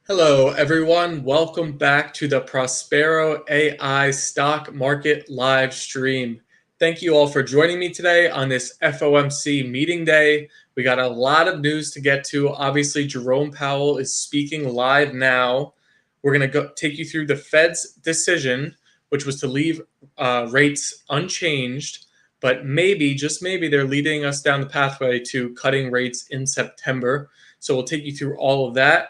Hello, everyone. Welcome back to the Prospero.Ai stock market live stream. Thank you all for joining me today on this FOMC meeting day. We got a lot of news to get to. Obviously, Jerome Powell is speaking live now. We're going to go take you through the Fed's decision, which was to leave rates unchanged, but maybe, just maybe, they're leading us down the pathway to cutting rates in September. So we'll take you through all of that.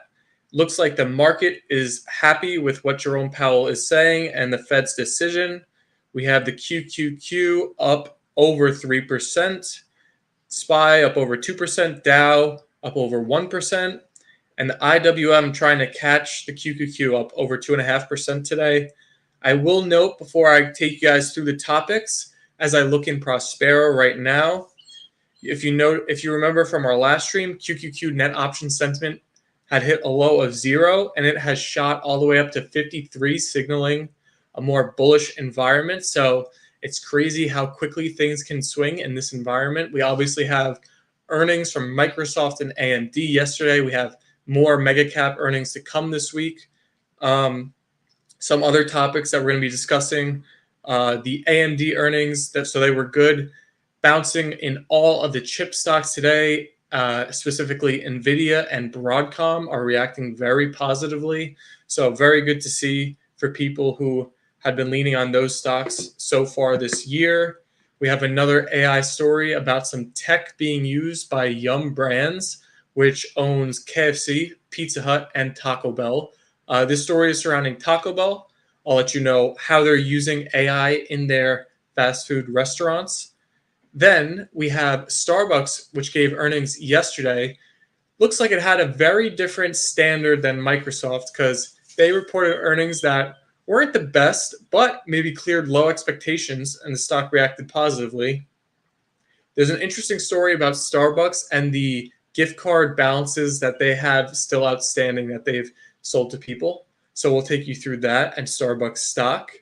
Looks like the market is happy with what Jerome Powell is saying and the Fed's decision. We have the QQQ up over 3%, SPY up over 2%, Dow up over 1%, and the IWM trying to catch the QQQ up over 2.5% today. I will note before I take you guys through the topics, as I look in Prospero right now, if you remember from our last stream, QQQ net option sentiment had hit a low of 0, and it has shot all the way up to 53, signaling a more bullish environment. So it's crazy how quickly things can swing in this environment. We obviously have earnings from Microsoft and AMD yesterday. We have more mega cap earnings to come this week. Some other topics that we're going to be discussing, the AMD earnings, so they were good, bouncing in all of the chip stocks today. Specifically NVIDIA and Broadcom are reacting very positively. So very good to see for people who had been leaning on those stocks so far this year. We have another AI story about some tech being used by Yum Brands, which owns KFC, Pizza Hut, and Taco Bell. This story is surrounding Taco Bell. I'll let you know how they're using AI in their fast food restaurants. Then we have Starbucks, which gave earnings yesterday. Looks like it had a very different standard than Microsoft because they reported earnings that weren't the best, but maybe cleared low expectations, and the stock reacted positively. There's an interesting story about Starbucks and the gift card balances that they have still outstanding that they've sold to people. So we'll take you through that and Starbucks stock.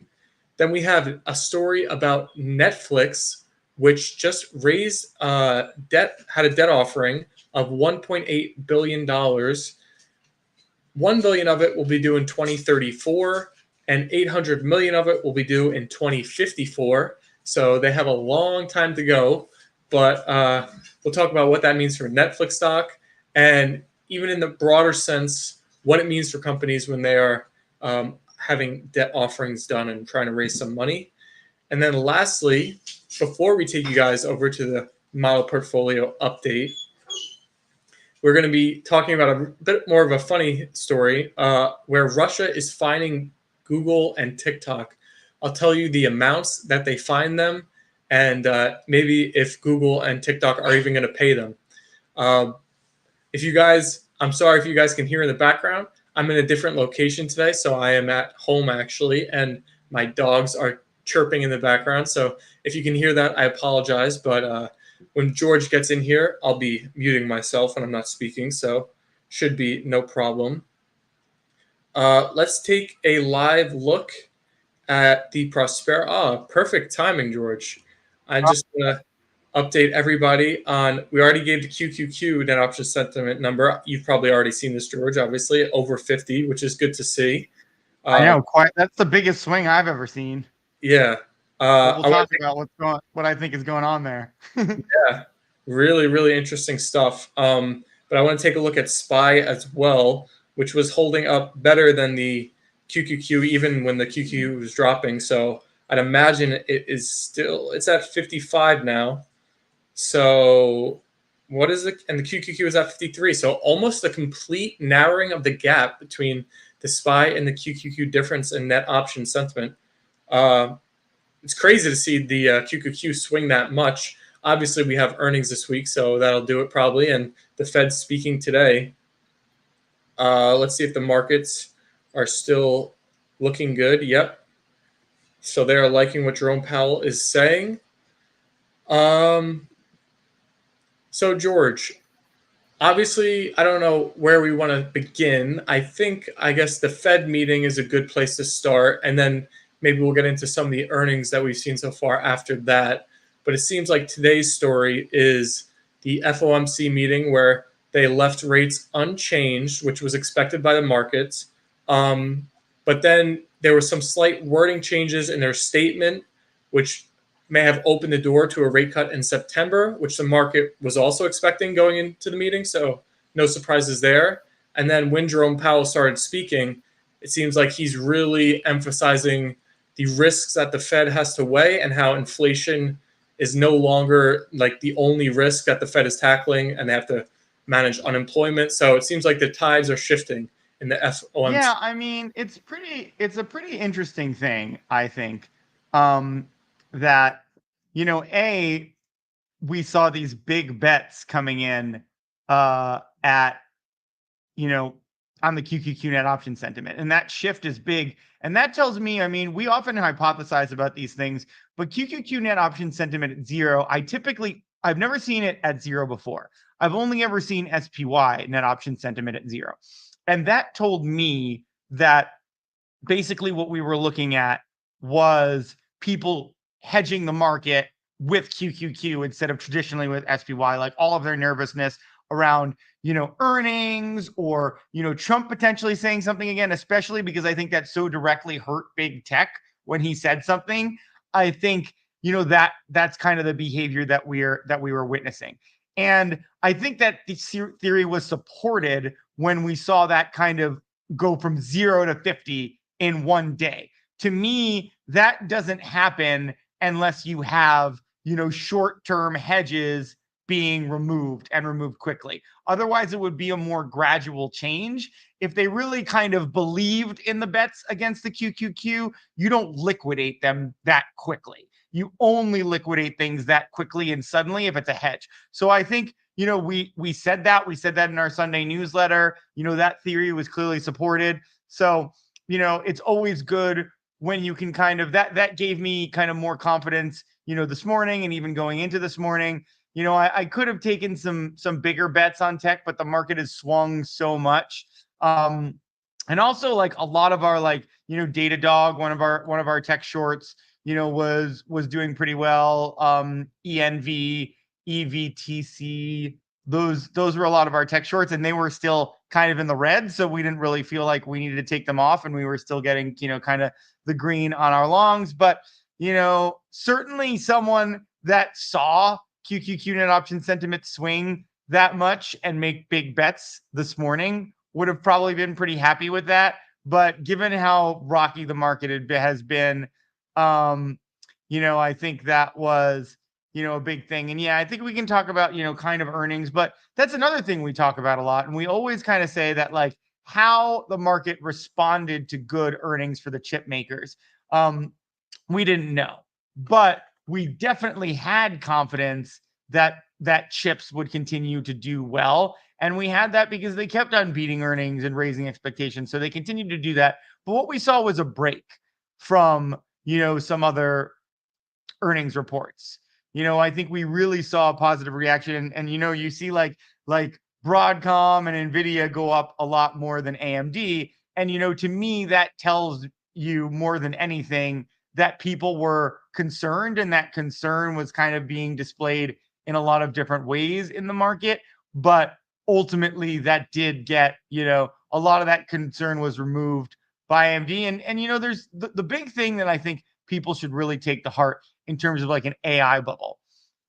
Then we have a story about Netflix, which just raised debt, had a debt offering of $1.8 billion. $1 billion of it will be due in 2034, and $800 million of it will be due in 2054. So they have a long time to go, but we'll talk about what that means for Netflix stock, and even in the broader sense, what it means for companies when they are having debt offerings done and trying to raise some money. And then lastly, before we take you guys over to the model portfolio update, we're going to be talking about a bit more of a funny story where Russia is fining Google and TikTok. I'll tell you the amounts that they fine them, and maybe if Google and TikTok are even going to pay them. I'm sorry if you guys can hear in the background. I'm in a different location today, so I am at home actually, and my dogs are chirping in the background. So if you can hear that, I apologize. But when George gets in here, I'll be muting myself when I'm not speaking, so should be no problem. Let's take a live look at the Prospero. Perfect timing, George. I just want to update everybody on, we already gave the QQQ net option sentiment number. You've probably already seen this, George, obviously, over 50, which is good to see. I know, quite. That's the biggest swing I've ever seen. Yeah. But we'll talk about what I think is going on there. Yeah, really, really interesting stuff. But I want to take a look at SPY as well, which was holding up better than the QQQ, even when the QQQ was dropping. So I'd imagine it's at 55 now. So what is it? And the QQQ is at 53. So almost a complete narrowing of the gap between the SPY and the QQQ difference in net option sentiment. It's crazy to see the QQQ swing that much. Obviously, we have earnings this week, so that'll do it probably. And the Fed's speaking today. Let's see if the markets are still looking good. Yep. So they're liking what Jerome Powell is saying. So, George, obviously, I don't know where we want to begin. I guess the Fed meeting is a good place to start, and then maybe we'll get into some of the earnings that we've seen so far after that. But it seems like today's story is the FOMC meeting where they left rates unchanged, which was expected by the markets. But then there were some slight wording changes in their statement, which may have opened the door to a rate cut in September, which the market was also expecting going into the meeting. So no surprises there. And then when Jerome Powell started speaking, it seems like he's really emphasizing the risks that the Fed has to weigh and how inflation is no longer like the only risk that the Fed is tackling, and they have to manage unemployment. So it seems like the tides are shifting in the FOMC. Yeah, I mean, it's a pretty interesting thing, I think, that, we saw these big bets coming in at, you know, on the QQQ net option sentiment. And that shift is big. And that tells me, I mean, we often hypothesize about these things, but QQQ net option sentiment at zero, I've never seen it at zero before. I've only ever seen SPY net option sentiment at zero. And that told me that basically what we were looking at was people hedging the market with QQQ instead of traditionally with SPY, like all of their nervousness around, earnings or, Trump potentially saying something again, especially because I think that so directly hurt big tech when he said something. I think, that's kind of the behavior that we were witnessing. And I think that the theory was supported when we saw that kind of go from 0 to 50 in one day. To me, that doesn't happen unless you have, short-term hedges being removed and removed quickly. Otherwise, it would be a more gradual change. If they really kind of believed in the bets against the QQQ, you don't liquidate them that quickly. You only liquidate things that quickly and suddenly if it's a hedge. So I think, we said that. We said that in our Sunday newsletter. That theory was clearly supported. So, it's always good when you can kind of, that gave me kind of more confidence, this morning and even going into this morning. I could have taken some bigger bets on tech, but the market has swung so much. And also like a lot of our Datadog, one of our tech shorts, was doing pretty well. ENV, EVTC, those were a lot of our tech shorts, and they were still kind of in the red. So we didn't really feel like we needed to take them off, and we were still getting, kind of the green on our longs. But, certainly someone that saw QQQ net option sentiment swing that much and make big bets this morning would have probably been pretty happy with that. But given how rocky the market has been, I think that was, a big thing. And yeah, I think we can talk about, kind of earnings, but that's another thing we talk about a lot. And we always kind of say that like how the market responded to good earnings for the chip makers. We didn't know, but we definitely had confidence that chips would continue to do well. And we had that because they kept on beating earnings and raising expectations. So they continued to do that. But what we saw was a break from, some other earnings reports. I think we really saw a positive reaction. And you see like Broadcom and Nvidia go up a lot more than AMD. And, to me, that tells you more than anything that people were concerned, and that concern was kind of being displayed in a lot of different ways in the market. But ultimately that did get, a lot of that concern was removed by AMD. And there's the big thing that I think people should really take to heart in terms of like an AI bubble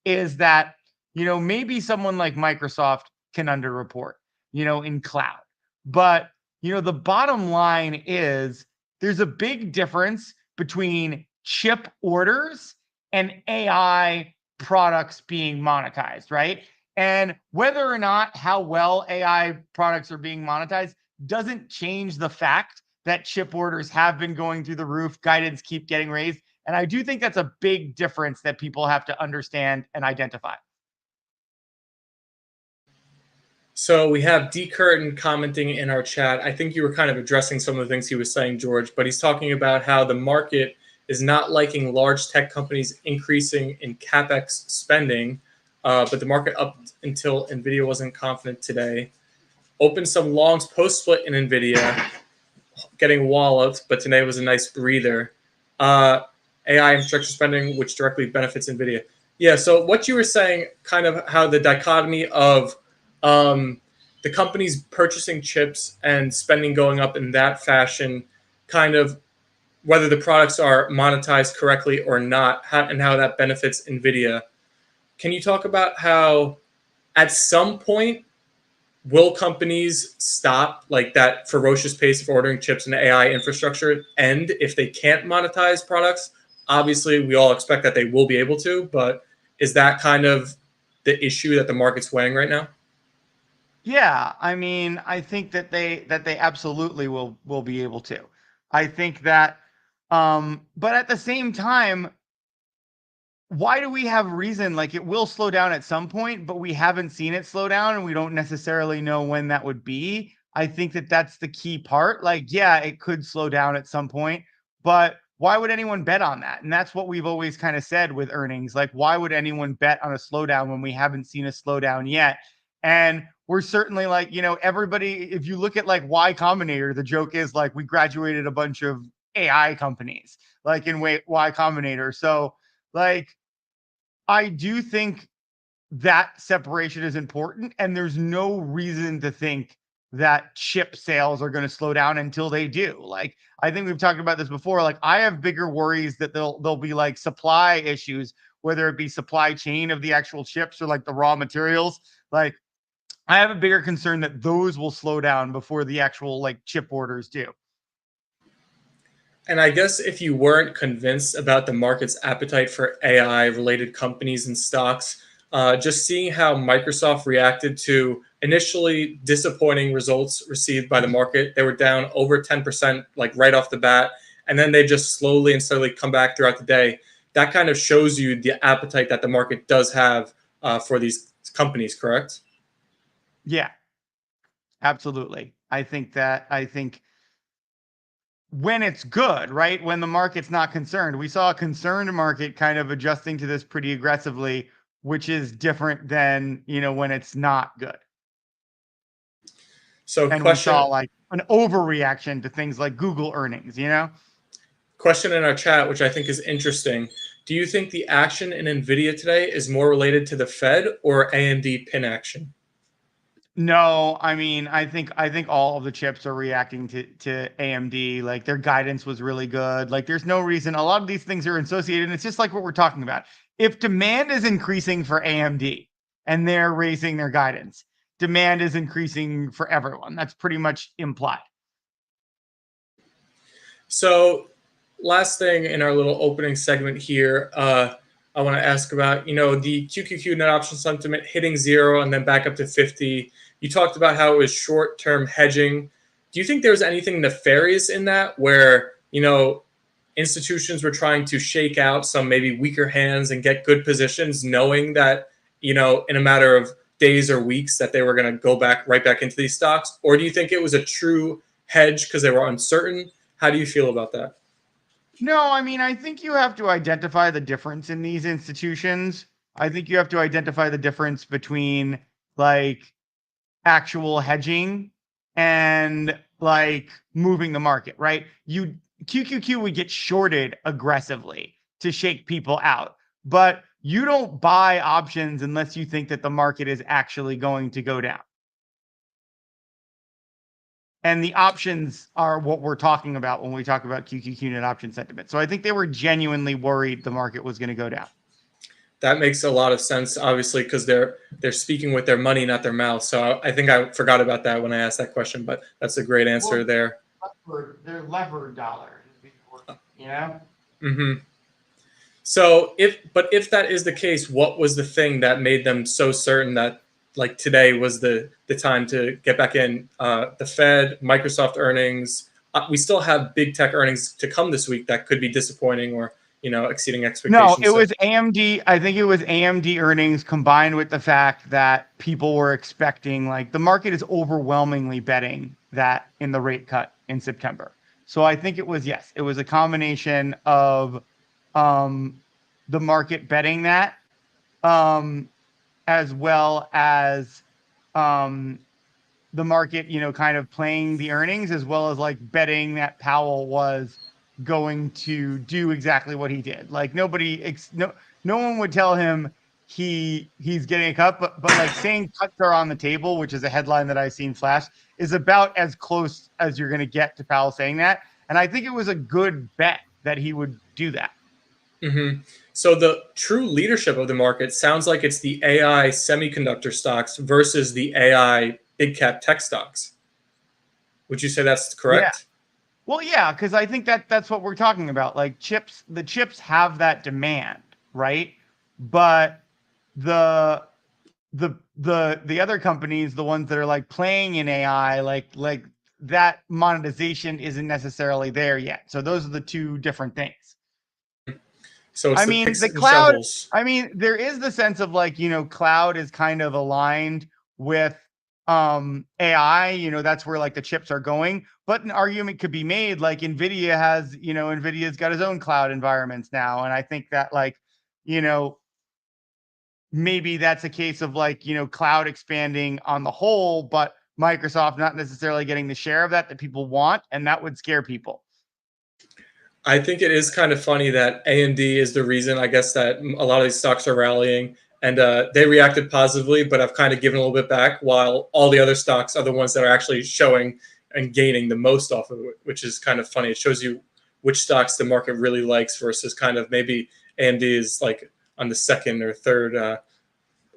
is that, maybe someone like Microsoft can underreport, in cloud. But, the bottom line is there's a big difference between chip orders and AI products being monetized, right? And whether or not how well AI products are being monetized doesn't change the fact that chip orders have been going through the roof, guidance keep getting raised. And I do think that's a big difference that people have to understand and identify. So we have D. Curtin commenting in our chat. I think you were kind of addressing some of the things he was saying, George, but he's talking about how the market is not liking large tech companies increasing in CapEx spending, but the market up until NVIDIA wasn't confident today. Opened some longs post-split in NVIDIA, getting walloped, but today was a nice breather. AI infrastructure spending, which directly benefits NVIDIA. Yeah, so what you were saying, kind of how the dichotomy of the companies purchasing chips and spending going up in that fashion, kind of whether the products are monetized correctly or not, and how that benefits Nvidia. Can you talk about how at some point will companies stop like that ferocious pace of ordering chips and AI infrastructure end if they can't monetize products? Obviously, we all expect that they will be able to, but is that kind of the issue that the market's weighing right now? Yeah, I mean, I think that they absolutely will be able to. I think that but at the same time, why do we have reason like it will slow down at some point, but we haven't seen it slow down and we don't necessarily know when that would be. I think that that's the key part. Like, yeah, it could slow down at some point, but why would anyone bet on that? And that's what we've always kind of said with earnings. Like, why would anyone bet on a slowdown when we haven't seen a slowdown yet? And we're certainly like, everybody, if you look at like Y Combinator, the joke is like we graduated a bunch of AI companies like in Y Combinator. So, like, I do think that separation is important, and there's no reason to think that chip sales are going to slow down until they do. Like, I think we've talked about this before. Like, I have bigger worries that there'll be like supply issues, whether it be supply chain of the actual chips or like the raw materials. Like, I have a bigger concern that those will slow down before the actual like chip orders do. And I guess if you weren't convinced about the market's appetite for AI related companies and stocks, just seeing how Microsoft reacted to initially disappointing results received by the market, they were down over 10%, like right off the bat. And then they just slowly and steadily come back throughout the day. That kind of shows you the appetite that the market does have for these companies, correct? Yeah, absolutely. I think when it's good, right? When the market's not concerned. We saw a concerned market kind of adjusting to this pretty aggressively, which is different than, when it's not good. So, And we saw like an overreaction to things like Google earnings. question in our chat, which I think is interesting. Do you think the action in Nvidia today is more related to the Fed or AMD pin action? No, I mean, I think all of the chips are reacting to AMD. Like their guidance was really good. Like there's no reason a lot of these things are associated. And it's just like what we're talking about. If demand is increasing for AMD and they're raising their guidance, demand is increasing for everyone. That's pretty much implied. So, last thing in our little opening segment here, I want to ask about the QQQ net option sentiment hitting zero and then back up to 50. You talked about how it was short term hedging. Do you think there was anything nefarious in that where institutions were trying to shake out some maybe weaker hands and get good positions, knowing that in a matter of days or weeks that they were going to go back right back into these stocks? Or do you think it was a true hedge because they were uncertain? How do you feel about that? No, I mean, I think you have to identify the difference in these institutions. I think you have to identify the difference between like actual hedging and like moving the market, right? QQQ would get shorted aggressively to shake people out, but you don't buy options unless you think that the market is actually going to go down. And the options are what we're talking about when we talk about QQQ net option sentiment. So I think they were genuinely worried the market was going to go down. That makes a lot of sense, obviously, because they're speaking with their money, not their mouth. So I think I forgot about that when I asked that question, but that's a great answer Well, there. they're levered dollars, you know? Hmm. So if that is the case, what was the thing that made them so certain that like today was the time to get back in? The Fed, Microsoft earnings. We still have big tech earnings to come this week that could be disappointing or exceeding No, expectations. it So was AMD. I think it was AMD earnings combined with the fact that people were expecting, like, the market is overwhelmingly betting that in the rate cut in September. So I think it was, yes, it was a combination of um, the market betting that, um, as well as um, the market, kind of playing the earnings, as well as like betting that Powell was going to do exactly what he did. Like no one would tell him he's getting a cut, but like saying cuts are on the table, which is a headline that I've seen flash, is about as close as you're going to get to Powell saying that. And I think it was a good bet that he would do that. Hmm. So the true leadership of the market sounds like it's the AI semiconductor stocks versus the AI big cap tech stocks. Would you say that's Yeah. correct? Well, yeah, because I think that that's what we're talking about. Like chips, the chips have that demand, right? But the the other companies, the ones that are like playing in AI, like that monetization isn't necessarily there yet. So those are the two different things. So it's I the mean, picks the and cloud, shovels. I mean, there is the sense of like, cloud is kind of aligned with AI, that's where like the chips are going. But an argument could be made like Nvidia has, Nvidia's got his own cloud environments now. And I think that like, you know, maybe that's a case of like, cloud expanding on the whole, but Microsoft not necessarily getting the share of that people want, and that would scare people. I think it is kind of funny that AMD is the reason, I guess, that a lot of these stocks are rallying, and they reacted positively, but have kind of given a little bit back, while all the other stocks are the ones that are actually showing and gaining the most off of it, which is kind of funny. It shows you which stocks the market really likes versus kind of maybe AMD is like on the second or third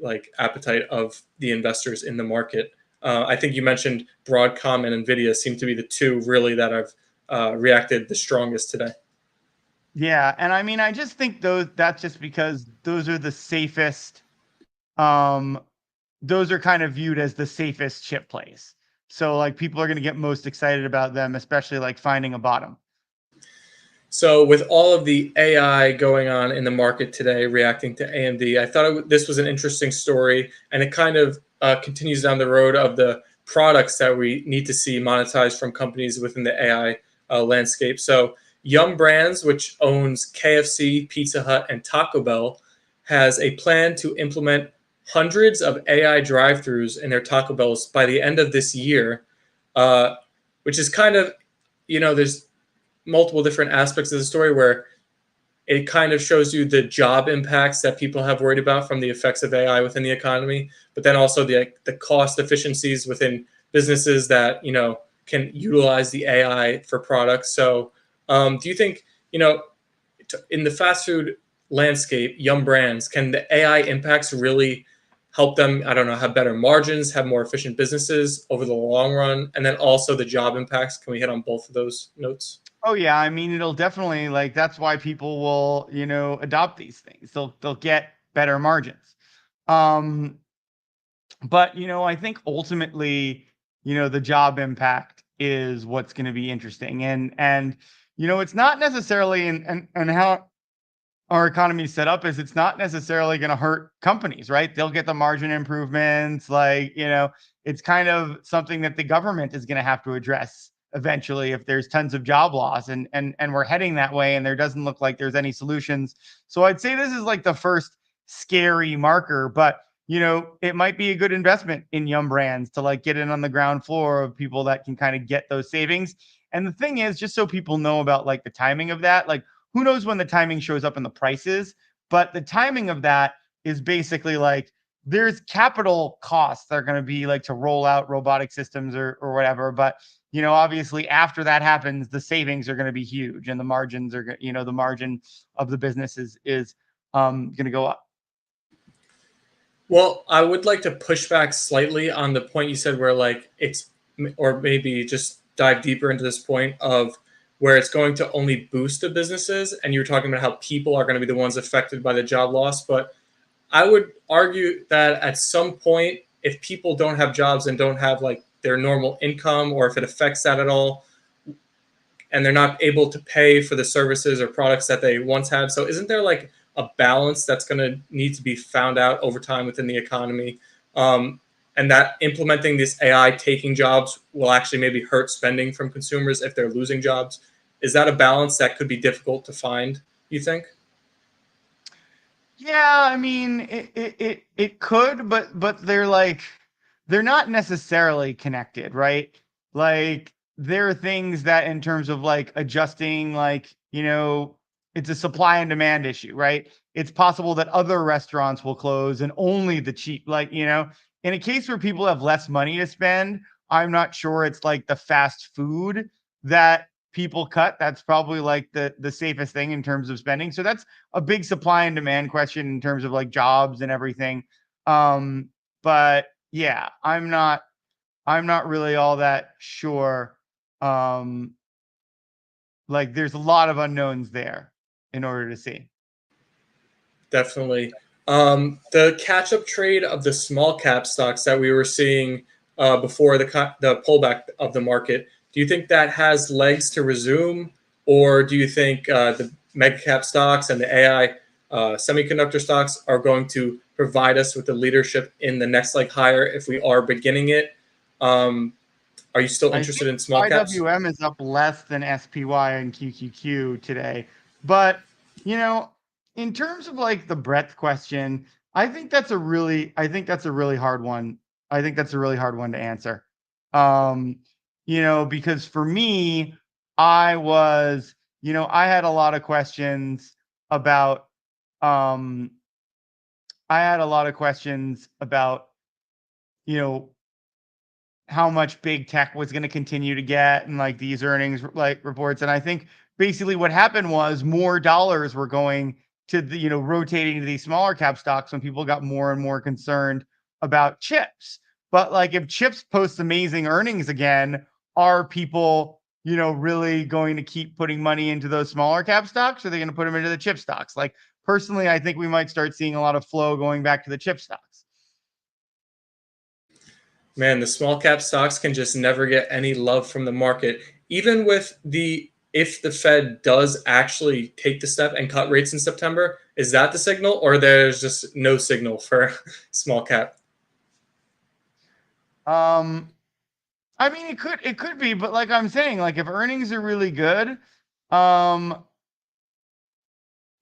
like appetite of the investors in the market. I think you mentioned Broadcom and Nvidia seem to be the two really that have reacted the strongest today. Yeah, and I mean, I just think that's just because those are the safest. Um, those are kind of viewed as the safest chip plays. So like people are going to get most excited about them, especially like finding a bottom. So, with all of the AI going on in the market today, reacting to AMD, I thought this was an interesting story, and it kind of continues down the road of the products that we need to see monetized from companies within the AI landscape. So, Yum Brands, which owns KFC, Pizza Hut, and Taco Bell, has a plan to implement hundreds of AI drive-throughs in their Taco Bells by the end of this year, uh, which is kind of, there's multiple different aspects of the story where it kind of shows you the job impacts that people have worried about from the effects of AI within the economy, but then also the cost efficiencies within businesses that can utilize the AI for products. So, do you think in the fast food landscape, Yum Brands, can the AI impacts really help them? I don't know, have better margins, have more efficient businesses over the long run, and then also the job impacts. Can we hit on both of those notes? Oh yeah, I mean it'll definitely like that's why people will, adopt these things. They'll get better margins. Um but I think ultimately, the job impact is what's going to be interesting. And it's not necessarily and how our economy is set up is it's not necessarily going to hurt companies, right? They'll get the margin improvements. Like, it's kind of something that the government is going to have to address eventually if there's tons of job loss and we're heading that way and there doesn't look like there's any solutions. So I'd say this is like the first scary marker, but it might be a good investment in Yum Brands to like get in on the ground floor of people that can kind of get those savings. And the thing is, just so people know about like the timing of that, like who knows when the timing shows up in the prices, but the timing of that is basically like there's capital costs that are going to be like to roll out robotic systems or whatever. But, obviously after that happens, the savings are going to be huge and the margins are, the margin of the business is going to go up. Well, I would like to push back slightly on the point you said where like it's or maybe just dive deeper into this point of where it's going to only boost the businesses and you were talking about how people are going to be the ones affected by the job loss, but I would argue that at some point if people don't have jobs and don't have like their normal income or if it affects that at all and they're not able to pay for the services or products that they once had. So isn't there like a balance that's going to need to be found out over time within the economy? And that implementing this AI taking jobs will actually maybe hurt spending from consumers if they're losing jobs. Is that a balance that could be difficult to find, you think? Yeah, I mean it could, but they're not necessarily connected, right? Like there are things that in terms of like adjusting, like, it's a supply and demand issue, right? it's possible that other restaurants will close and only the cheap, like, in a case where people have less money to spend, I'm not sure it's like the fast food that people cut. That's probably like the safest thing in terms of spending. So that's a big supply and demand question in terms of like jobs and everything. But yeah, I'm not really all that sure. Um, like there's a lot of unknowns there in order to see. Definitely. The catch up trade of the small cap stocks that we were seeing before the pullback of the market, do you think that has legs to resume? Or do you think the mega cap stocks and the AI semiconductor stocks are going to provide us with the leadership in the next leg higher if we are beginning it? Are you still I interested think in small caps? IWM is up less than SPY and QQQ today. But, you know, in terms of like the breadth question, I think that's a really hard one. I think that's a really hard one to answer. Um, because for me, I was, I had a lot of questions about um I had a lot of questions about, you know, how much big tech was going to continue to get and like these earnings like reports. And I think basically what happened was more dollars were going to the, rotating to these smaller cap stocks when people got more and more concerned about chips. But like if chips post amazing earnings again, are people, really going to keep putting money into those smaller cap stocks? Or are they going to put them into the chip stocks? Like personally, I think we might start seeing a lot of flow going back to the chip stocks. Man, the small cap stocks can just never get any love from the market. Even with the if the Fed does actually take the step and cut rates in September, is that the signal or there's just no signal for small cap? Um, I mean, it could be, but like I'm saying, like if earnings are really good, um,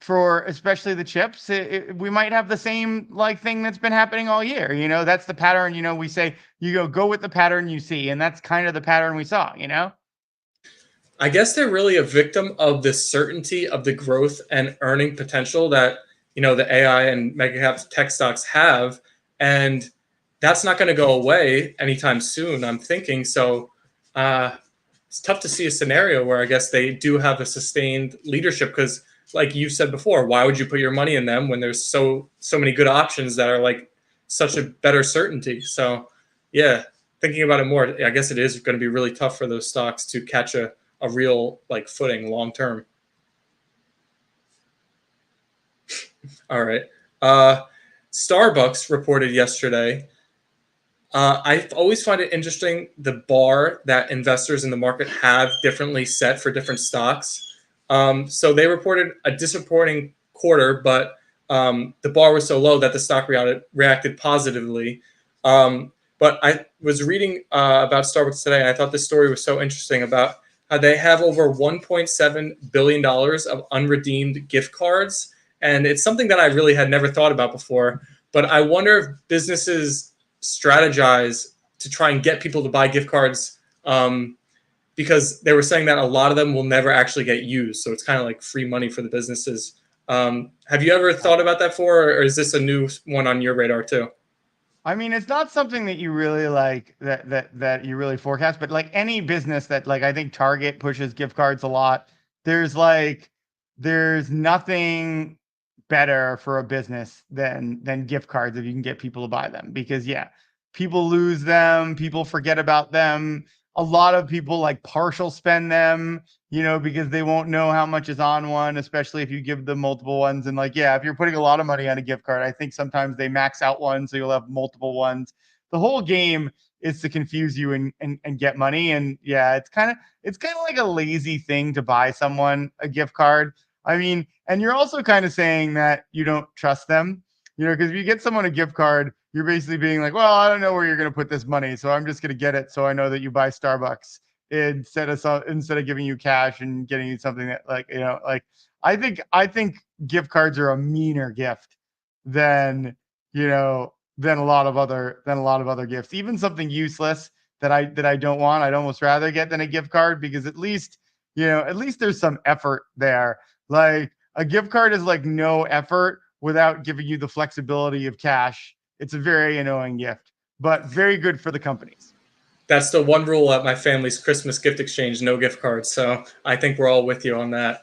for especially the chips, we might have the same like thing that's been happening all year. That's the pattern. We say you go with the pattern you see, and that's kind of the pattern we saw. I guess they're really a victim of the certainty of the growth and earning potential that the AI and mega cap tech stocks have, and that's not going to go away anytime soon. I'm thinking so. Uh, it's tough to see a scenario where I guess they do have a sustained leadership because, like you said before, why would you put your money in them when there's so many good options that are like such a better certainty? So, yeah, thinking about it more, I guess it is going to be really tough for those stocks to catch a real like footing long term. All right. Uh, Starbucks reported yesterday. I always find it interesting the bar that investors in the market have differently set for different stocks. So they reported a disappointing quarter, but the bar was so low that the stock reacted positively. But I was reading about Starbucks today, and I thought this story was so interesting about how they have over $1.7 billion of unredeemed gift cards. And it's something that I really had never thought about before. But I wonder if businesses strategize to try and get people to buy gift cards because they were saying that a lot of them will never actually get used. So it's kind of like free money for the businesses. Have you ever thought about that for, or is this a new one on your radar too? I mean, it's not something that you really like that you really forecast, but like any business that like I think Target pushes gift cards a lot. There's like there's nothing better for a business than gift cards if you can get people to buy them because yeah, people lose them, people forget about them. A lot of people like partial spend them, because they won't know how much is on one, especially if you give them multiple ones. And like, yeah, if you're putting a lot of money on a gift card, I think sometimes they max out one, so you'll have multiple ones. The whole game is to confuse you and get money. And yeah, it's kind of like a lazy thing to buy someone a gift card. I mean, and you're also kind of saying that you don't trust them, because if you get someone a gift card, you're basically being like, well, I don't know where you're going to put this money, so I'm just going to get it so I know that you buy Starbucks instead of giving you cash and getting you something that like like I think gift cards are a meaner gift than than a lot of other gifts. Even something useless that I don't want, I'd almost rather get than a gift card because at least there's some effort there. Like a gift card is like no effort without giving you the flexibility of cash. It's a very annoying gift, but very good for the companies. That's the one rule at my family's Christmas gift exchange: no gift cards. So I think we're all with you on that.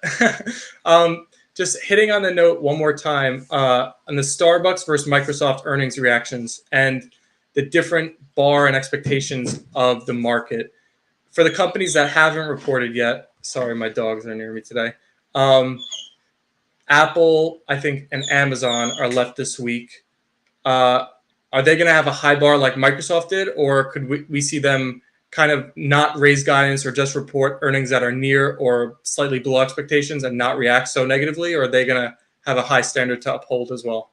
Just hitting on the note one more time on the Starbucks versus Microsoft earnings reactions and the different bar and expectations of the market. For the companies that haven't reported yet, sorry, my dogs are near me today. Um, Apple, I think, and Amazon are left this week. Uh, are they going to have a high bar like Microsoft did, or could we see them kind of not raise guidance or just report earnings that are near or slightly below expectations and not react so negatively, or are they going to have a high standard to uphold as well?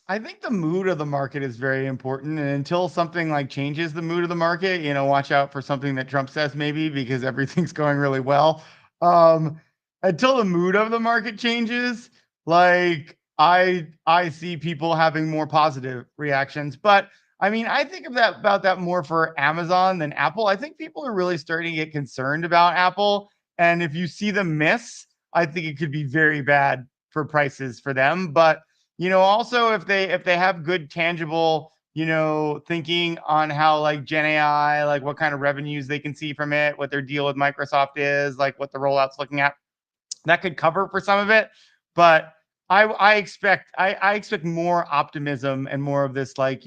I think the mood of the market is very important. And until something like changes the mood of the market, watch out for something that Trump says maybe because everything's going really well. Um, until the mood of the market changes, like I see people having more positive reactions. But I mean, I think of that about that more for Amazon than Apple. I think people are really starting to get concerned about Apple. And if you see them miss, I think it could be very bad for prices for them. But also if they have good tangible, thinking on how like Gen AI, like what kind of revenues they can see from it, what their deal with Microsoft is, like what the rollout's looking at, that could cover for some of it. But I expect more optimism and more of this like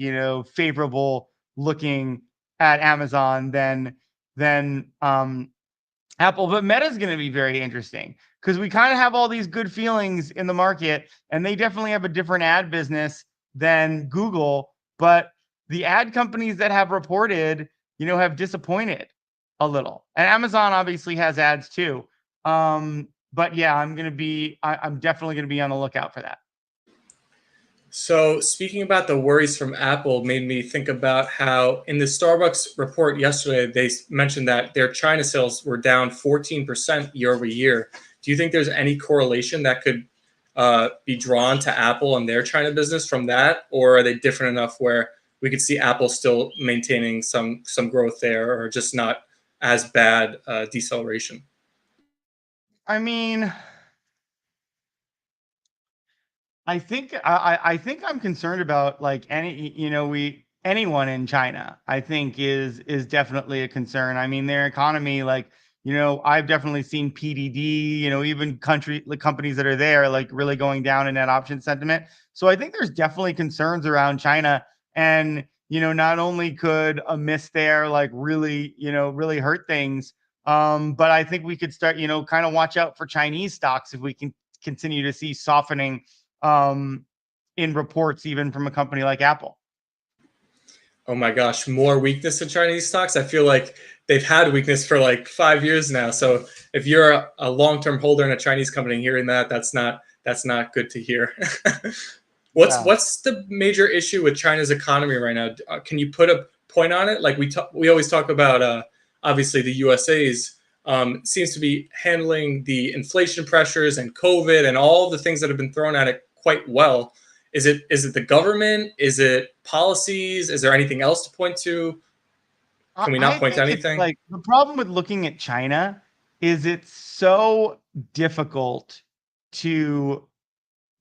favorable looking at Amazon than Apple. But Meta is going to be very interesting because we kind of have all these good feelings in the market, and they definitely have a different ad business than Google. But the ad companies that have reported, have disappointed a little. And Amazon obviously has ads too. But yeah, I'm definitely going to be on the lookout for that. So, speaking about the worries from Apple, made me think about how in the Starbucks report yesterday, they mentioned that their China sales were down 14% year over year. Do you think there's any correlation that could be drawn to Apple and their China business from that, or are they different enough where we could see Apple still maintaining some growth there, or just not as bad deceleration? I mean, I think I'm concerned about like we anyone in China. I think is definitely a concern. I mean, their economy, like I've definitely seen PDD. Even the companies that are there, like really going down in that option sentiment. So I think there's definitely concerns around China, and not only could a miss there like really hurt things, but I think we could start kind of watch out for Chinese stocks if we can continue to see softening um, in reports, even from a company like Apple. Oh my gosh, more weakness in Chinese stocks. I feel like they've had weakness for like 5 years now. So if you're a long-term holder in a Chinese company, hearing that, that's not good to hear. what's Yeah. what's the major issue with China's economy right now? Can you put a point on it? Like we always talk about, obviously the USA's seems to be handling the inflation pressures and COVID and all the things that have been thrown at it quite well. Is it the government? Is it policies? Is there anything else to point to? I Can we not I point to think it's anything? like the problem with looking at China is it's so difficult to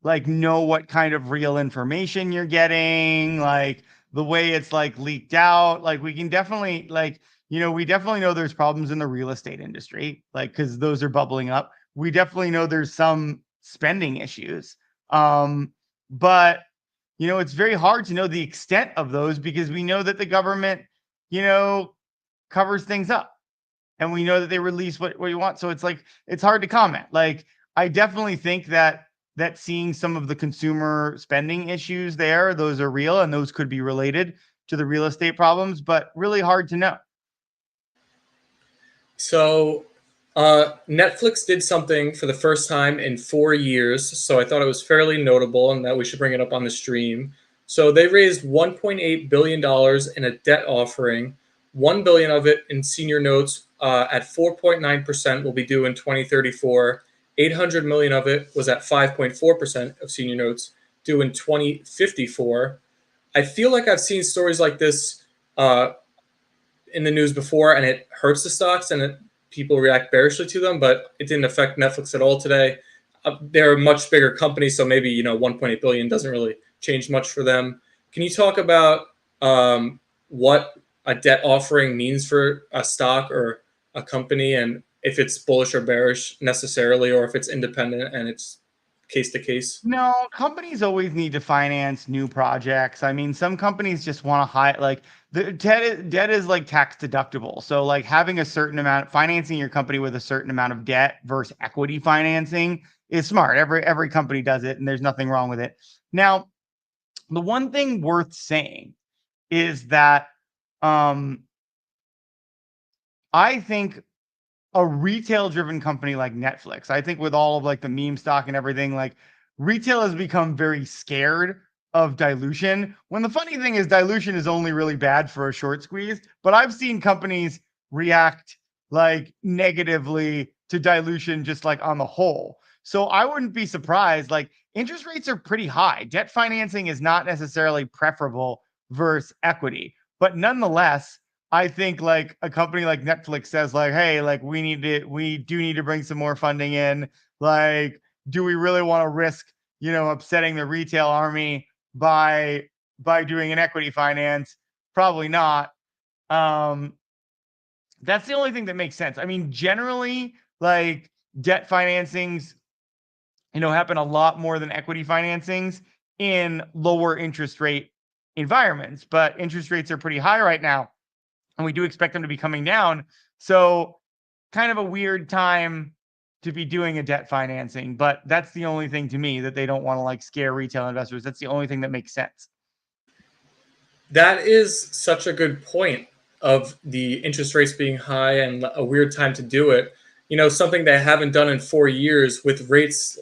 like know what kind of real information you're getting, like the way it's like leaked out. Like we can definitely like, we definitely know there's problems in the real estate industry, like because those are bubbling up. We definitely know there's some spending issues. But it's very hard to know the extent of those because we know that the government, you know, covers things up and we know that they release what you want. So it's like it's hard to comment. Like I definitely think that seeing some of the consumer spending issues there, those are real and those could be related to the real estate problems, but really hard to know. So, Netflix did something for the first time in 4 years. So I thought it was fairly notable and that we should bring it up on the stream. So they raised $1.8 billion in a debt offering. 1 billion of it in senior notes at 4.9% will be due in 2034. 800 million of it was at 5.4% of senior notes due in 2054. I feel like I've seen stories like this uh, in the news before, and it hurts the stocks, and people react bearishly to them. But it didn't affect Netflix at all today. they're a much bigger company, so maybe 1.8 billion doesn't really change much for them. Can you talk about what a debt offering means for a stock or a company, and if it's bullish or bearish necessarily, or if it's independent and it's case to case? No, companies always need to finance new projects. I mean, some companies just want to hide like the debt is like tax deductible. So like having a certain amount financing your company with a certain amount of debt versus equity financing is smart. Every company does it and there's nothing wrong with it. Now, the one thing worth saying is that um I think a retail driven company like Netflix, I think with all of like the meme stock and everything, like retail has become very scared of dilution. When the funny thing is, dilution is only really bad for a short squeeze. But I've seen companies react like negatively to dilution just like on the whole. So I wouldn't be surprised. Like interest rates are pretty high. Debt financing is not necessarily preferable versus equity. But nonetheless, I think like a company like Netflix says like, hey, like we do need to bring some more funding in. Like, do we really want to risk, upsetting the retail army by doing an equity finance? Probably not. Um, that's the only thing that makes sense. I mean, generally, like debt financings, happen a lot more than equity financings in lower interest rate environments, but interest rates are pretty high right now and we do expect them to be coming down. So, kind of a weird time to be doing a debt financing, but that's the only thing to me that they don't want to like scare retail investors. That's the only thing that makes sense. That is such a good point of the interest rates being high and a weird time to do it. Something they haven't done in 4 years with rates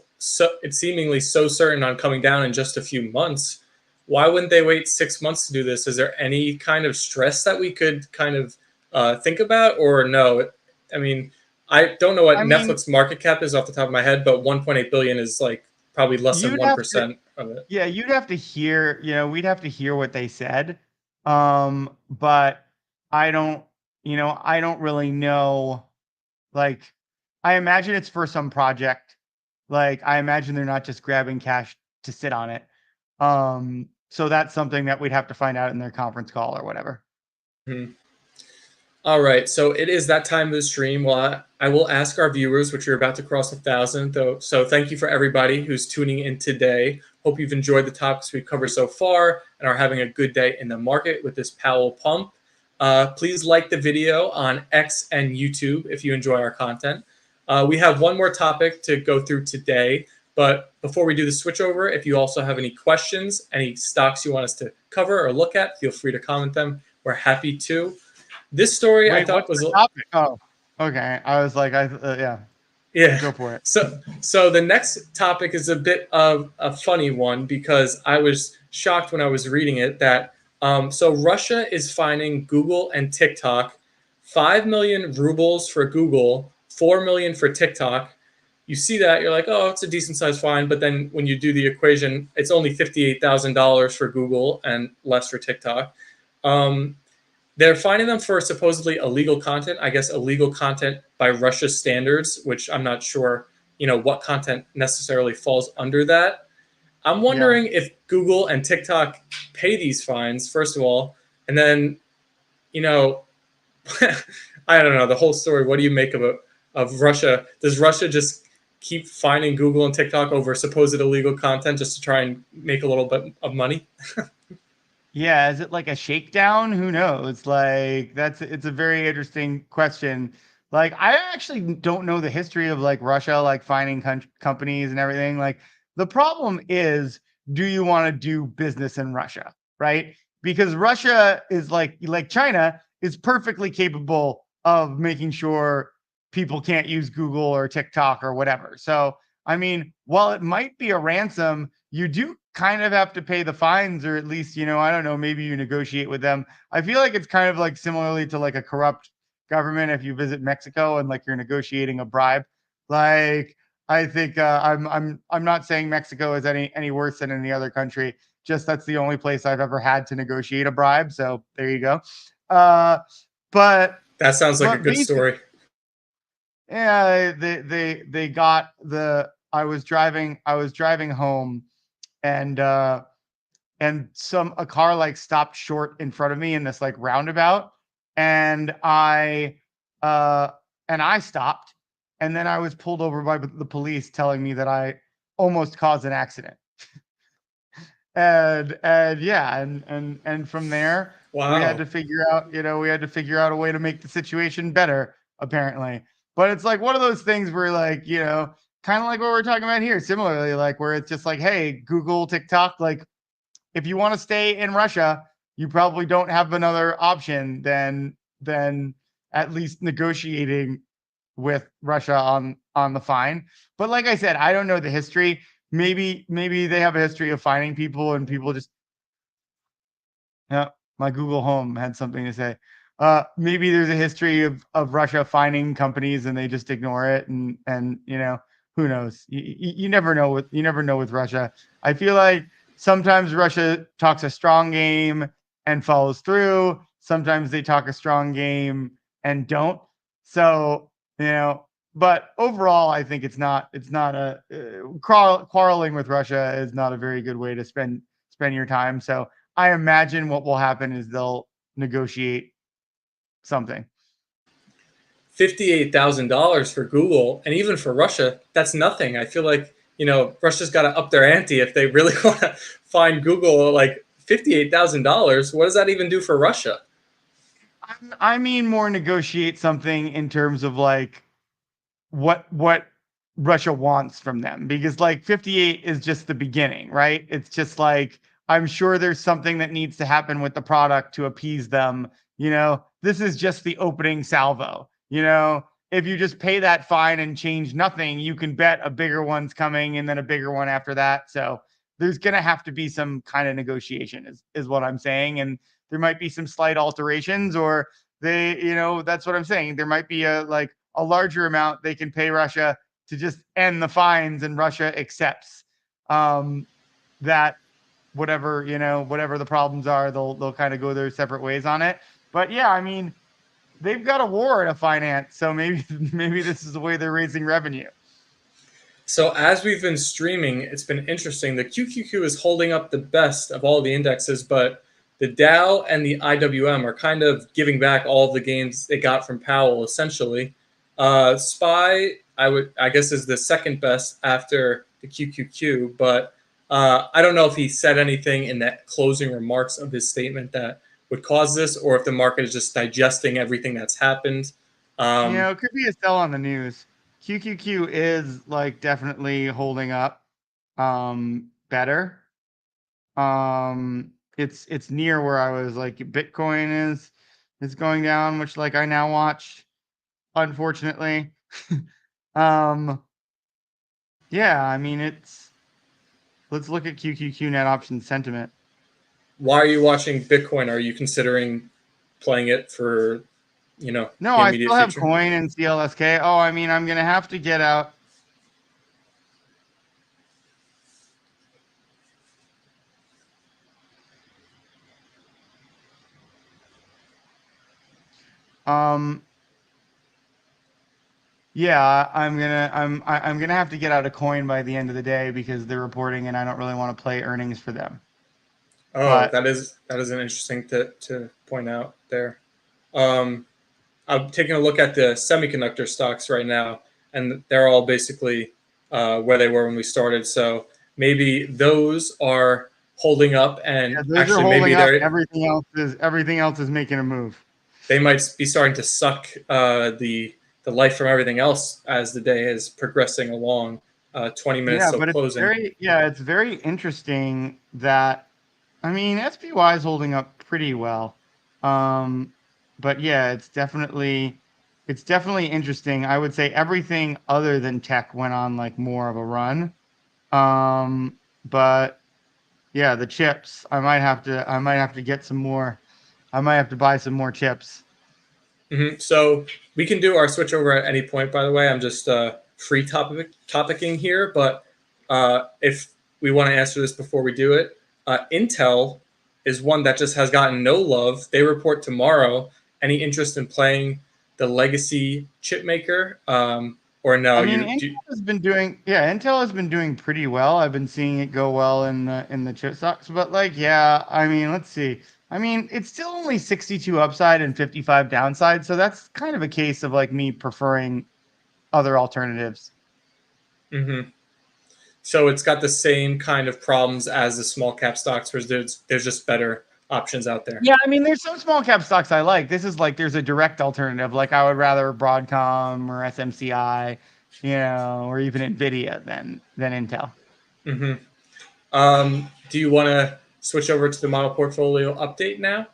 it's seemingly so certain on coming down in just a few months. Why wouldn't they wait 6 months to do this? Is there any kind of stress that we could kind of think about, or no? I mean, I don't know what I mean, Netflix market cap is off the top of my head, but 1.8 billion is like probably less than you'd one have to percent of it. yeah, you'd have to hear, we'd have to hear what they said. But I don't really know. Like, I imagine it's for some project. Like, I imagine they're not just grabbing cash to sit on it. So that's something that we'd have to find out in their conference call or whatever. Mhm. All right, so it is that time of the stream. Well, I will ask our viewers, which are about to cross 1,000, though. So thank you for everybody who's tuning in today. Hope you've enjoyed the topics we've covered so far and are having a good day in the market with this Powell pump. Please like the video on X and YouTube if you enjoy our content. We have one more topic to go through today, but before we do the switchover, if you also have any questions, any stocks you want us to cover or look at, feel free to comment them. We're happy to. This story I Wait, thought what's was the topic? Oh, okay. I was like, yeah, yeah. go for it. So the next topic is a bit of a funny one because I was shocked when I was reading it that so Russia is fining Google and TikTok 5 million rubles for Google, 4 million for TikTok. You see that you're like, oh, it's a decent sized fine, but then when you do the equation, it's only $58,000 for Google and less for TikTok. Um, they're finding them for supposedly illegal content. I guess illegal content by Russia's standards, which I'm not sure, what content necessarily falls under that. I'm Yeah. wondering if Google and TikTok pay these fines, first of all, and then, you know, I don't know the whole story. What do you make of Russia? Does Russia just keep fining Google and TikTok over supposed illegal content just to try and make a little bit of money? Yeah, is it like a shakedown? Who knows? Like it's a very interesting question. Like I actually don't know the history of like Russia like finding companies and everything. Like the problem is, do you want to do business in Russia, right? Because Russia is like China is perfectly capable of making sure people can't use Google or TikTok or whatever. So, I mean, while it might be a ransom, you do kind of have to pay the fines, or at least, I don't know, maybe you negotiate with them. I feel like it's kind of like similarly to like a corrupt government if you visit Mexico and like you're negotiating a bribe. Like I think I'm not saying Mexico is any worse than any other country. Just that's the only place I've ever had to negotiate a bribe. So there you go. Uh, but That sounds like a good basically, story. yeah, they got the I was driving home, and a car like stopped short in front of me in this like roundabout, and uh I stopped, and then I was pulled over by the police telling me that I almost caused an accident. And yeah, and from there we had Wow. to figure out, we had to figure out a way to make the situation better, apparently. But it's like one of those things where, like, kind of like what we're talking about here, similarly, like where it's just like, hey, Google, TikTok, like, if you want to stay in Russia, you probably don't have another option than at least negotiating with Russia on the fine. But like I said, I don't know the history. Maybe they have a history of fining people, and people just, yeah, my Google Home had something to say. Maybe there's a history of Russia fining companies, and they just ignore it, and who knows? You never know with Russia. I feel like sometimes Russia talks a strong game and follows through. Sometimes they talk a strong game and don't. So, but overall, I think it's not quarreling with Russia is not a very good way to spend your time. So I imagine what will happen is they'll negotiate something. $58,000 for Google, and even for Russia, that's nothing. I feel like Russia's got to up their ante if they really want to find Google. Like $58,000, what does that even do for Russia? I mean, more negotiate something in terms of like what Russia wants from them, because like 58 is just the beginning, right? It's just like, I'm sure there's something that needs to happen with the product to appease them. This is just the opening salvo. If you just pay that fine and change nothing, you can bet a bigger one's coming, and then a bigger one after that. So there's going to have to be some kind of negotiation, is what I'm saying. And there might be some slight alterations, or that's what I'm saying. There might be a larger amount they can pay Russia to just end the fines, and Russia accepts that whatever the problems are, they'll kind of go their separate ways on it. But yeah, I mean, they've got a war to finance, so maybe this is the way they're raising revenue. So as we've been streaming, it's been interesting. The QQQ is holding up the best of all the indexes, but the Dow and the IWM are kind of giving back all the gains they got from Powell, essentially. SPY, I guess, is the second best after the QQQ, but I don't know if he said anything in that closing remarks of his statement that would cause this, or if the market is just digesting everything that's happened. It could be a sell on the news. QQQ is like definitely holding up better. It's near where I was, like, Bitcoin is going down, which, like, I now watch, unfortunately. um yeah, I mean, let's look at QQQ net option sentiment. Why are you watching Bitcoin? Are you considering playing it for, No, the I immediate still have future? coin and CLSK. Oh, I mean, I'm gonna have to get out. Um, yeah, I'm gonna have to get out a coin by the end of the day, because they're reporting, and I don't really want to play earnings for them. Oh, But that is an interesting to point out there. Um, I'm taking a look at the semiconductor stocks right now, and they're all basically where they were when we started. So maybe those are holding up, yeah, and those are actually maybe holding up. Everything else is making a move. they might be starting to suck the life from everything else as the day is progressing along. 20 minutes Yeah, till but closing. it's very interesting that, I mean, SPY is holding up pretty well. Um, but yeah, it's definitely interesting. I would say everything other than tech went on like more of a run. But yeah, the chips, I might have to get some more. I might have to buy some more chips. So we can do our switch over at any point. By the way, I'm just free topicing here, but if we want to answer this before we do it, Intel is one that just has gotten no love. They report tomorrow. Any interest in playing the legacy chip maker? or no? I mean, Intel has been doing pretty well. I've been seeing it go well in the chip stocks, but like, yeah, I mean, let's see. I mean, it's still only 62 upside and 55 downside, so that's kind of a case of like me preferring other alternatives. Mm-hmm. So it's got the same kind of problems as the small cap stocks, where there's just better options out there. Yeah, I mean, there's some small cap stocks I like. This is like there's a direct alternative. Like I would rather Broadcom or SMCI, or even Nvidia than Intel. Mm-hmm. Do you want to switch over to the model portfolio update now?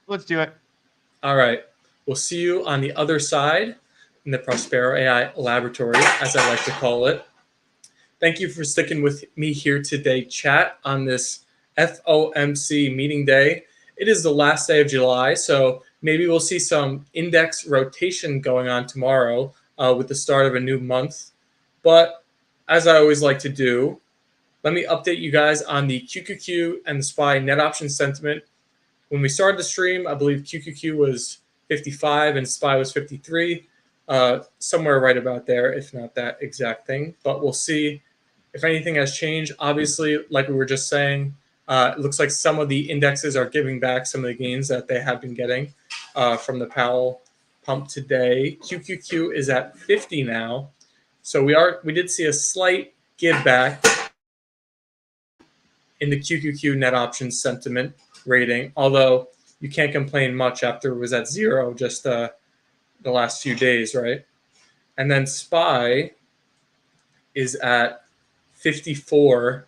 Let's do it. All right. We'll see you on the other side in the Prospero.Ai laboratory, as I like to call it. Thank you for sticking with me here today, chat, on this FOMC meeting day. It is the last day of July, so maybe we'll see some index rotation going on tomorrow with the start of a new month. But as I always like to do, let me update you guys on the QQQ and the SPY net option sentiment. When we started the stream, I believe QQQ was 55 and SPY was 53, somewhere right about there, if not that exact thing. But we'll see if anything has changed. Obviously, like we were just saying, it looks like some of the indexes are giving back some of the gains that they have been getting from the Powell pump today. QQQ is at 50 now, so we did see a slight give back in the QQQ net option sentiment rating, although you can't complain much after it was at zero just the last few days, right? And then SPY is at 54.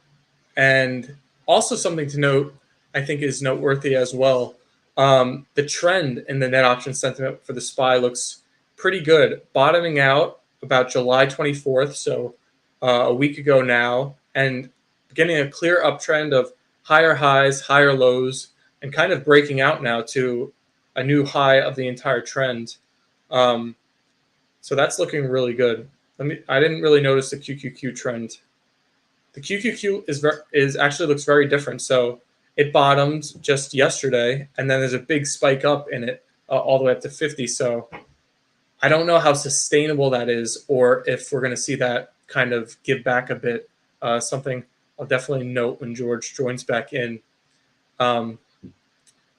And also something to note, I think is noteworthy as well. The trend in the net option sentiment for the SPY looks pretty good, bottoming out about July 24th, so a week ago now, and getting a clear uptrend of higher highs, higher lows, and kind of breaking out now to a new high of the entire trend. So that's looking really good. I didn't really notice the QQQ trend. The QQQ is actually looks very different. So it bottomed just yesterday, and then there's a big spike up in it all the way up to 50. So I don't know how sustainable that is, or if we're going to see that kind of give back a bit. Something I'll definitely note when George joins back in. Um,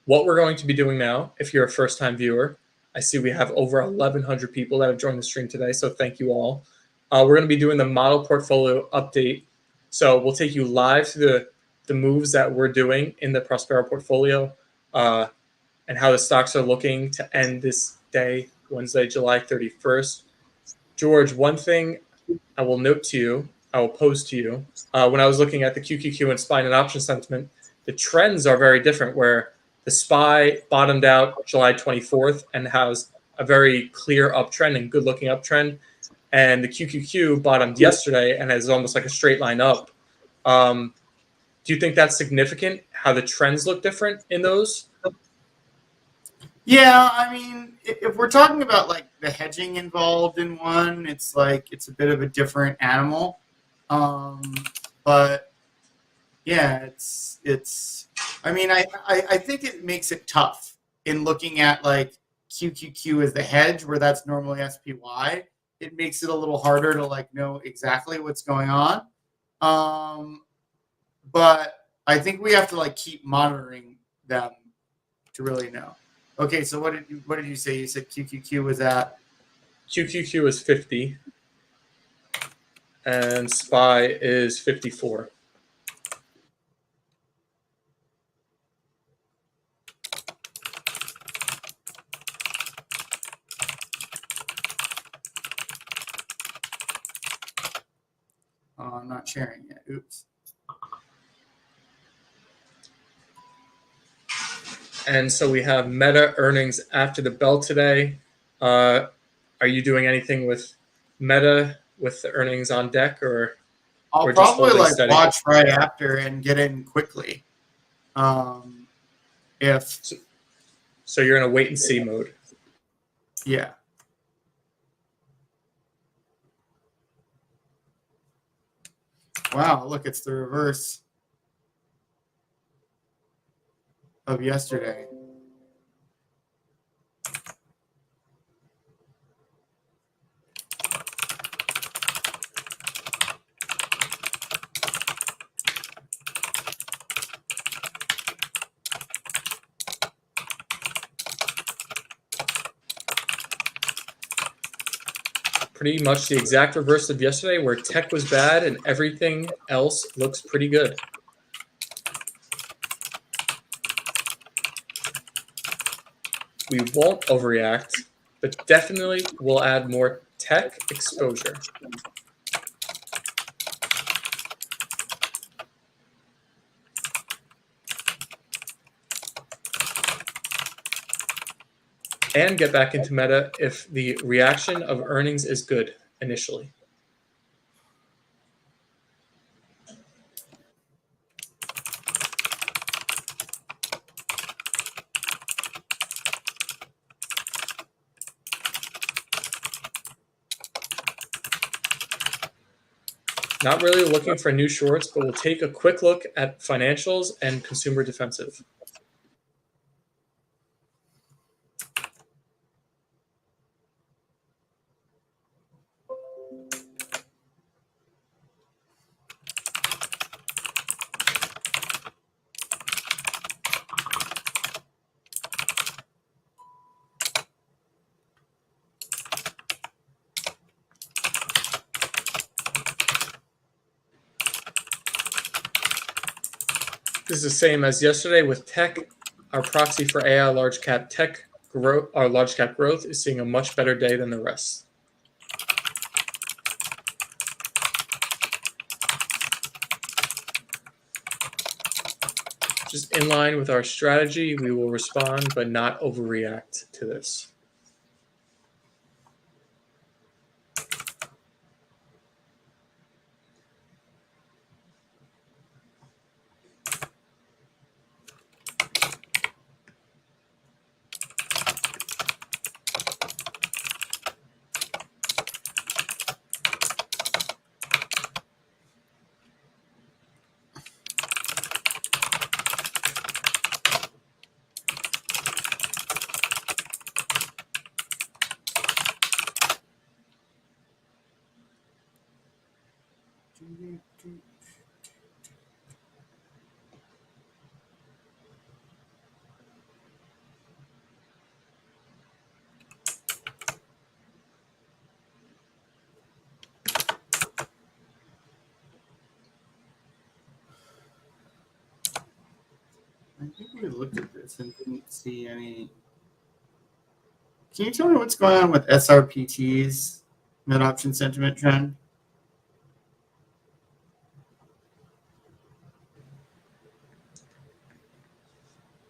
what we're going to be doing now, if you're a first-time viewer, I see we have over 1,100 people that have joined the stream today, so thank you all. We're going to be doing the model portfolio update. So we'll take you live through the moves that we're doing in the Prospero portfolio and how the stocks are looking to end this day, Wednesday, July 31st. George, one thing I will note to you, I will pose to you, when I was looking at the QQQ and SPY and option sentiment, the trends are very different, where the SPY bottomed out July 24th and has a very clear uptrend and good looking uptrend. And the QQQ bottomed yesterday and is almost like a straight line up. Do you think that's significant, how the trends look different in those? Yeah, I mean, if we're talking about like the hedging involved in one, it's like it's a bit of a different animal. But yeah, it's. I mean, I think it makes it tough in looking at like QQQ as the hedge, where that's normally SPY. It makes it a little harder to like know exactly what's going on. But I think we have to like keep monitoring them to really know. Okay, so what did you say? You said QQQ was at QQQ is 50 and SPY is 54. I'm not sharing yet. Oops. And so we have Meta earnings after the bell today. Are you doing anything with Meta with the earnings on deck, or I'll we're just probably holding like steady? watch right after and get in quickly. If So you're in a wait and see mode. yeah. Wow, look, it's the reverse of yesterday. pretty much the exact reverse of yesterday, where tech was bad and everything else looks pretty good. We won't overreact, but definitely will add more tech exposure. And get back into meta if the reaction of earnings is good initially. Not really looking for new shorts, but we'll take a quick look at financials and consumer defensive. This is the same as yesterday with tech. Our proxy for AI large cap tech growth, our large cap growth, is seeing a much better day than the rest. Just in line with our strategy, we will respond but not overreact to this. I think we looked at this and didn't see any. Can you tell me what's going on with SRPT's mid option sentiment trend?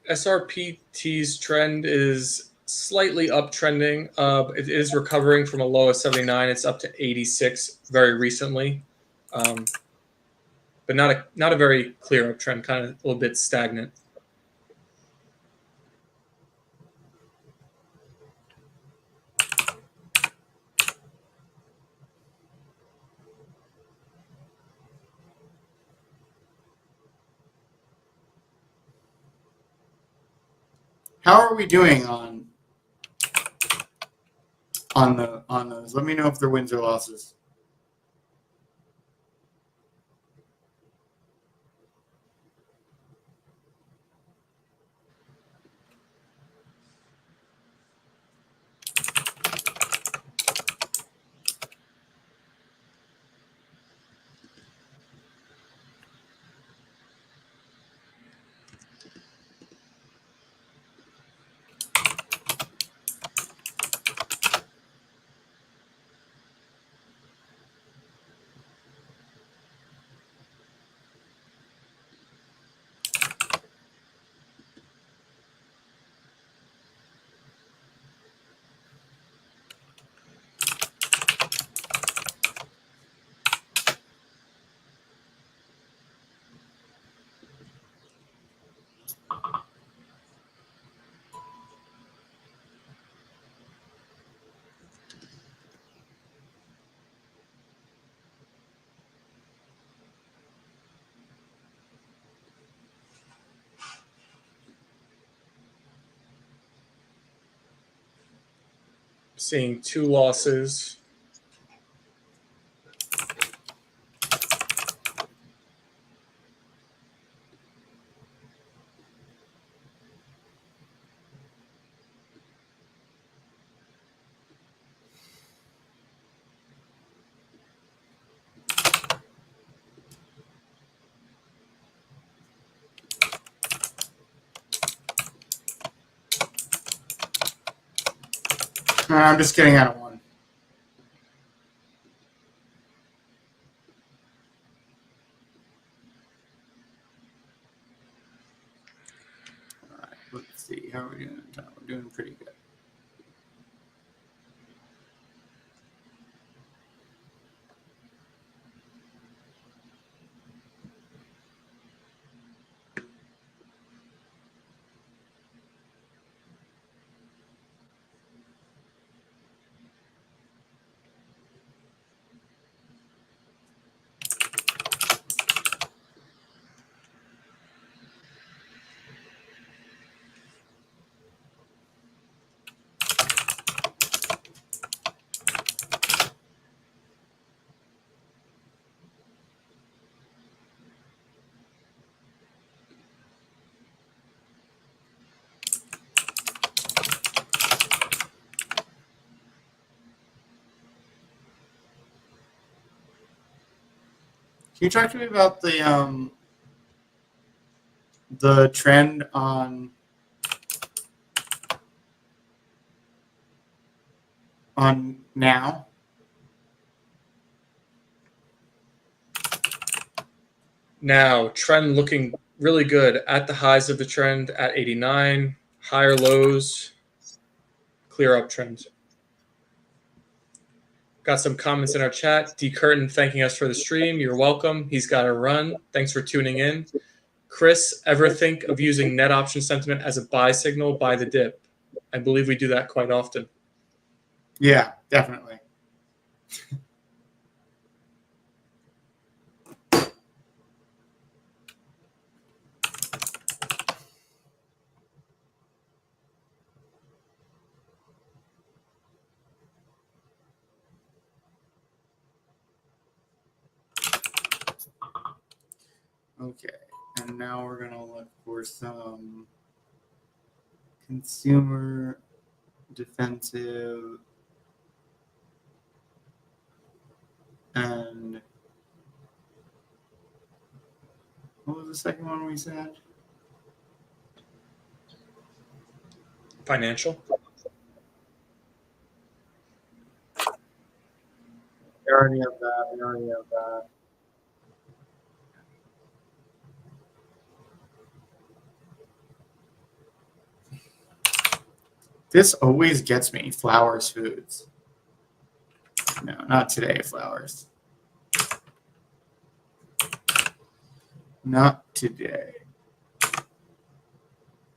SRPT's trend is slightly uptrending. It is recovering from a low of 79. It's up to 86 very recently, but not a very clear uptrend. Kind of a little bit stagnant. How are we doing on those? Let me know if they're wins or losses. Seeing 2 losses. I'm just getting out of one. All right, let's see. How are we doing? We're doing pretty good. Can you talk to me about the trend on now? Now, trend looking really good at the highs of the trend at 89, higher lows, clear uptrend. Got some comments in our chat. D. Curtin thanking us for the stream. You're welcome. He's got to run. Thanks for tuning in. Chris, ever think of using net option sentiment as a buy signal by the dip? I believe we do that quite often. Yeah, definitely. Okay, and now we're gonna look for some consumer defensive and what was the second one we said? Financial. We already have that. We already have that. This always gets me. Flowers Foods. No, not today, Flowers. Not today.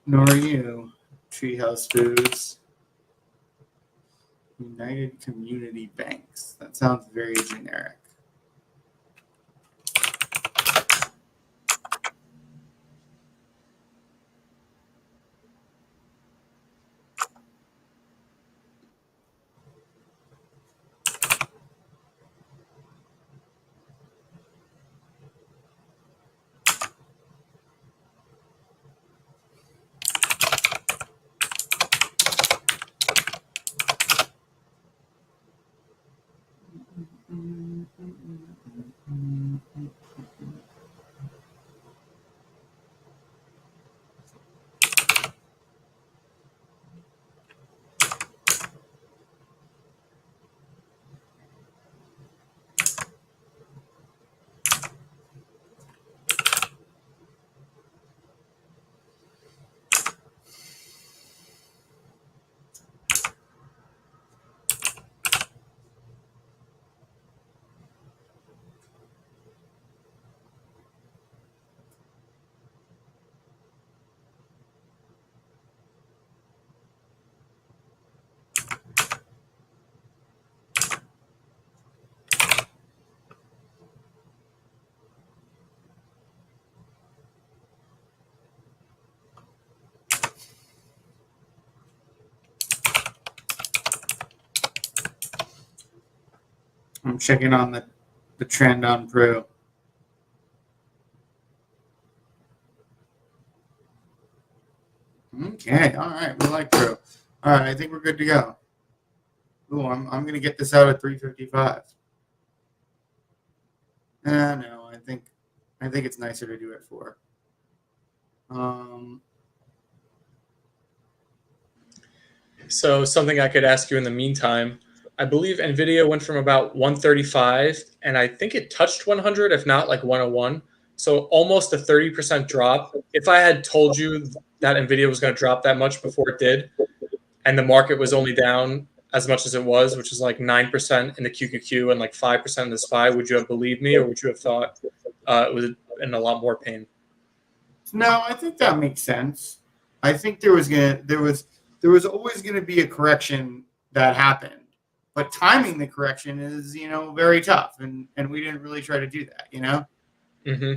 Nor you, Treehouse Foods. United Community Banks. That sounds very generic. I'm checking on the trend on Brew. Okay, all right, we like Brew. All right, I think we're good to go. Ooh, I'm gonna get this out at 355. No, I think it's nicer to do it for. So something I could ask you in the meantime. I believe Nvidia went from about 135, and I think it touched 100, if not like 101. So almost a 30% drop. If I had told you that Nvidia was going to drop that much before it did, and the market was only down as much as it was, which is like 9% in the QQQ and like 5% in the SPY, would you have believed me, or would you have thought it was in a lot more pain? No, I think that makes sense. I think there was always gonna be a correction that happened, but timing the correction is very tough, and we didn't really try to do that. Mm-hmm.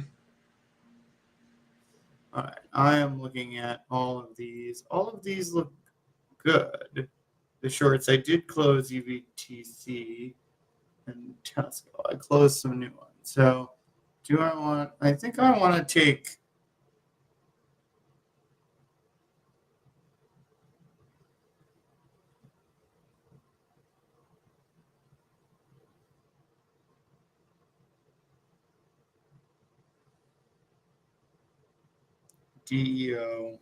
All right, I am looking at all of these. All of these look good. The shorts, I did close UVTC and Tesla. I closed some new ones. So, I think I want to take. DEO.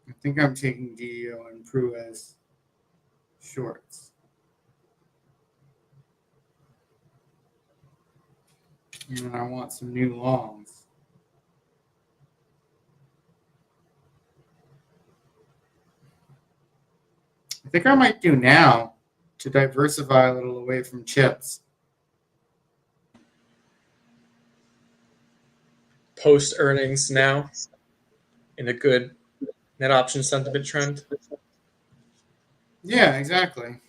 I think I'm taking DEO and Pru as shorts. And I want some new longs. I think I might do now to diversify a little away from chips. Post earnings now in a good net option sentiment trend. Yeah, exactly.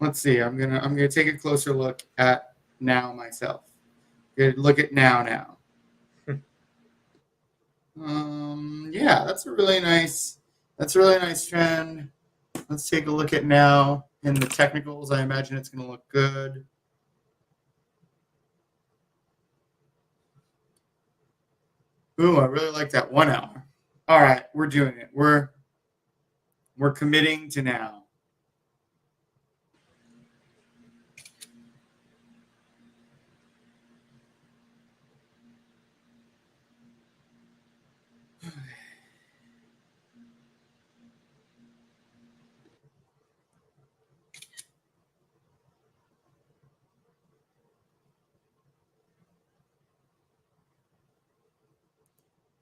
Let's see. I'm gonna take a closer look at now myself. Good look at now. Yeah, that's a really nice trend. Let's take a look at now in the technicals. I imagine it's going to look good. Ooh, I really like that 1 hour. All right, we're doing it. We're committing to now.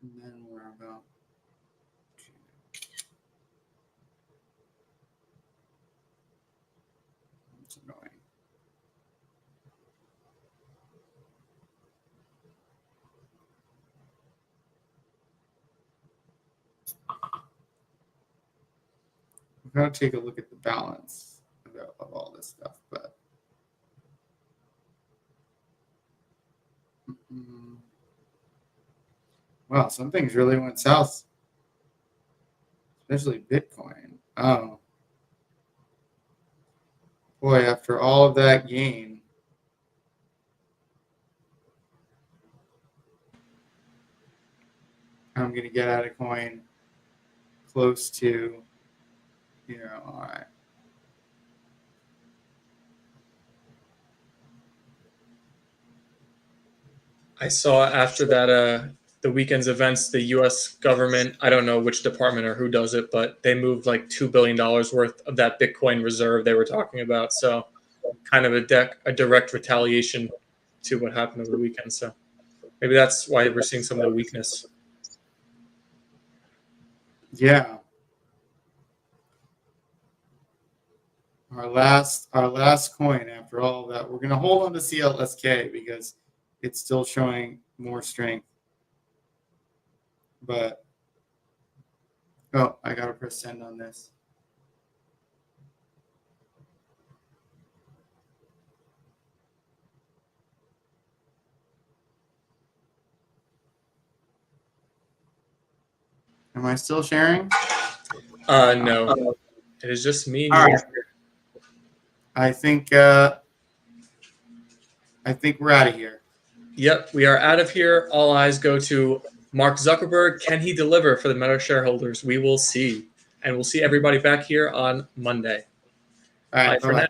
And then we're about to. It's annoying. We've got to take a look at the balance of all this stuff, but wow, some things really went south, especially Bitcoin. Oh boy, after all of that gain, I'm gonna get out of coin close to, all right. I saw after that the weekend's events, the U.S. government, I don't know which department or who does it, but they moved like $2 billion worth of that Bitcoin reserve they were talking about. So kind of a direct retaliation to what happened over the weekend. So maybe that's why we're seeing some of the weakness. Yeah. Our last coin after all of that. We're gonna hold on to CLSK because it's still showing more strength. But I gotta press send on this. Am I still sharing? No, it is just me. All right. I think I think we're out of here. Yep, we are out of here. All eyes go to Mark Zuckerberg. Can he deliver for the Meta shareholders? We will see. And we'll see everybody back here on Monday. All right. Bye for now.